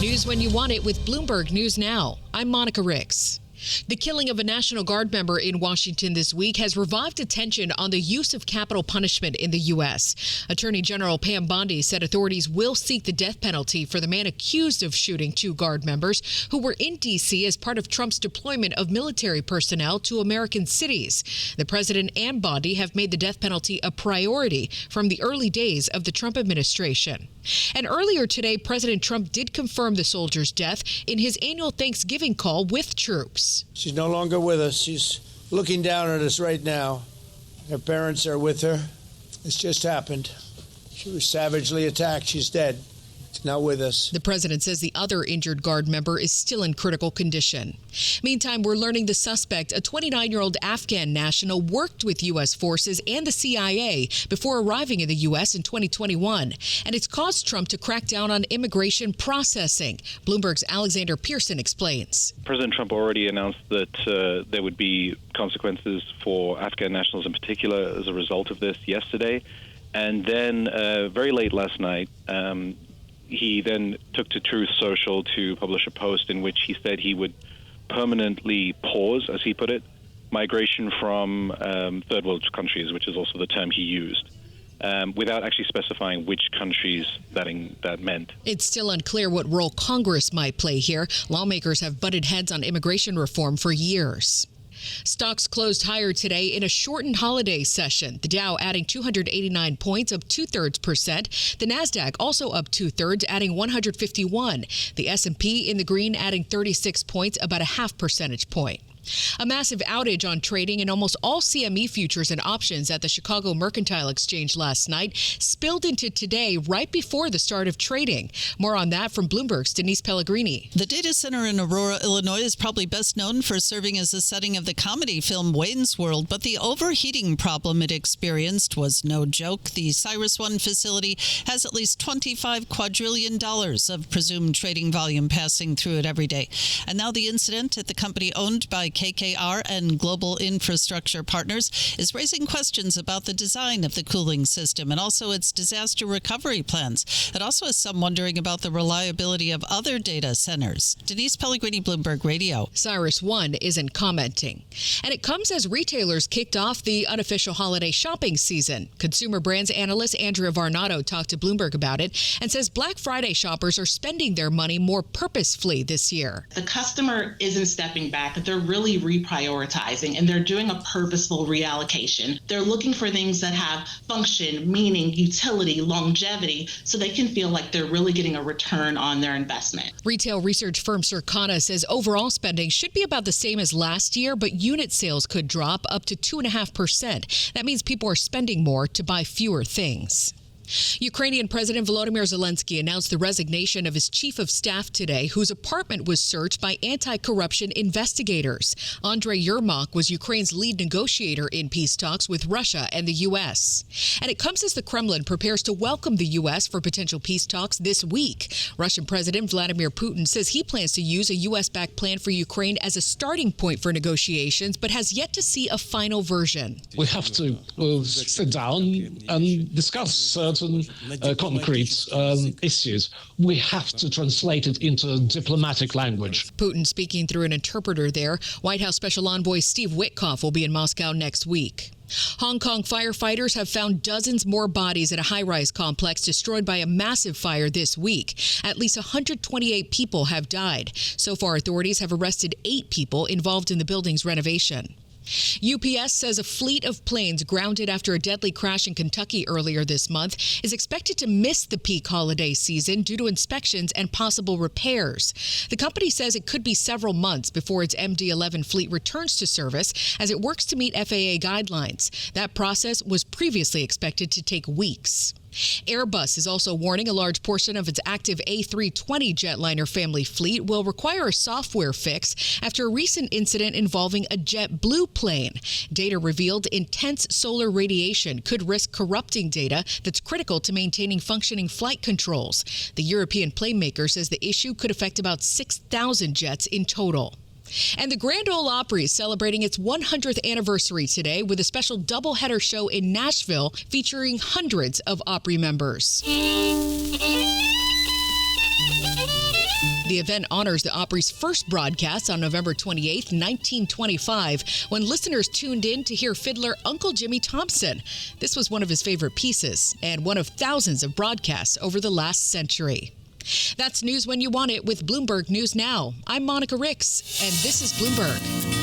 News when you want it with Bloomberg News Now. I'm Monica Ricks. The killing of a National Guard member in Washington this week has revived attention on the use of capital punishment in the U.S. Attorney General Pam Bondi said authorities will seek the death penalty for the man accused of shooting 2 Guard members who were in D.C. as part of Trump's deployment of military personnel to American cities. The president and Bondi have made the death penalty a priority from the early days of the Trump administration. And earlier today, President Trump did confirm the soldier's death in his annual Thanksgiving call with troops. She's no longer with us. She's looking down at us right now. Her parents are with her. It's just happened. She was savagely attacked. She's dead. She's not with us. The president says the other injured Guard member is still in critical condition. Meantime, we're learning the suspect, a 29-year-old Afghan national, worked with U.S. forces and the CIA before arriving in the U.S. in 2021. And it's caused Trump to crack down on immigration processing. Bloomberg's Alexander Pearson explains. President Trump already announced that there would be consequences for Afghan nationals in particular as a result of this yesterday. And then very late last night, he then took to Truth Social to publish a post in which he said he would permanently pause, as he put it, migration from third world countries, which is also the term he used, without actually specifying which countries that meant. It's still unclear what role Congress might play here. Lawmakers have butted heads on immigration reform for years. Stocks closed higher today in a shortened holiday session. The Dow adding 289 points, up 0.2%. The Nasdaq also up 0.2%, adding 151. The S&P in the green, adding 36 points, about a 0.5 percentage point. A massive outage on trading in almost all CME futures and options at the Chicago Mercantile Exchange last night spilled into today right before the start of trading. More on that from Bloomberg's Denise Pellegrini. The data center in Aurora, Illinois is probably best known for serving as the setting of the comedy film Wayne's World, but the overheating problem it experienced was no joke. The Cyrus One facility has at least $25 quadrillion of presumed trading volume passing through it every day. And now the incident at the company owned by KKR and Global Infrastructure Partners is raising questions about the design of the cooling system and also its disaster recovery plans. It also has some wondering about the reliability of other data centers. Denise Pellegrini, Bloomberg Radio. Cyrus One isn't commenting. And it comes as retailers kicked off the unofficial holiday shopping season. Consumer brands analyst Andriy Varnado talked to Bloomberg about it and says Black Friday shoppers are spending their money more purposefully this year. The customer isn't stepping back. They're really reprioritizing, and they're doing a purposeful reallocation. They're looking for things that have function, meaning, utility, longevity, so they can feel like they're really getting a return on their investment. Retail research firm Circana says overall spending should be about the same as last year, but unit sales could drop up to 2.5%. That means people are spending more to buy fewer things. Ukrainian President Volodymyr Zelenskyy announced the resignation of his chief of staff today, whose apartment was searched by anti-corruption investigators. Andriy Yermak was Ukraine's lead negotiator in peace talks with Russia and the U.S. And it comes as the Kremlin prepares to welcome the U.S. for potential peace talks this week. Russian President Vladimir Putin says he plans to use a U.S.-backed plan for Ukraine as a starting point for negotiations, but has yet to see a final version. We have to sit down and discuss certain concrete issues. We have to translate it into diplomatic language. Putin speaking through an interpreter there. White House Special Envoy Steve Witkoff will be in Moscow next week. Hong Kong firefighters have found dozens more bodies at a high-rise complex destroyed by a massive fire this week. At least 128 people have died. So far, authorities have arrested 8 people involved in the building's renovation. UPS says a fleet of planes grounded after a deadly crash in Kentucky earlier this month is expected to miss the peak holiday season due to inspections and possible repairs. The company says it could be several months before its MD-11 fleet returns to service as it works to meet FAA guidelines. That process was previously expected to take weeks. AirBus is also warning a large portion of its active A320 jetliner family fleet will require a software fix after a recent incident involving a JetBlue plane. Data revealed intense solar radiation could risk corrupting data that's critical to maintaining functioning flight controls. The European plane maker says the issue could affect about 6,000 jets in total. And the Grand Ole Opry is celebrating its 100th anniversary today with a special doubleheader show in Nashville featuring hundreds of Opry members. The event honors the Opry's first broadcast on November 28, 1925, when listeners tuned in to hear fiddler Uncle Jimmy Thompson. This was one of his favorite pieces and one of thousands of broadcasts over the last century. That's news when you want it with Bloomberg News Now. I'm Monica Ricks, and this is Bloomberg.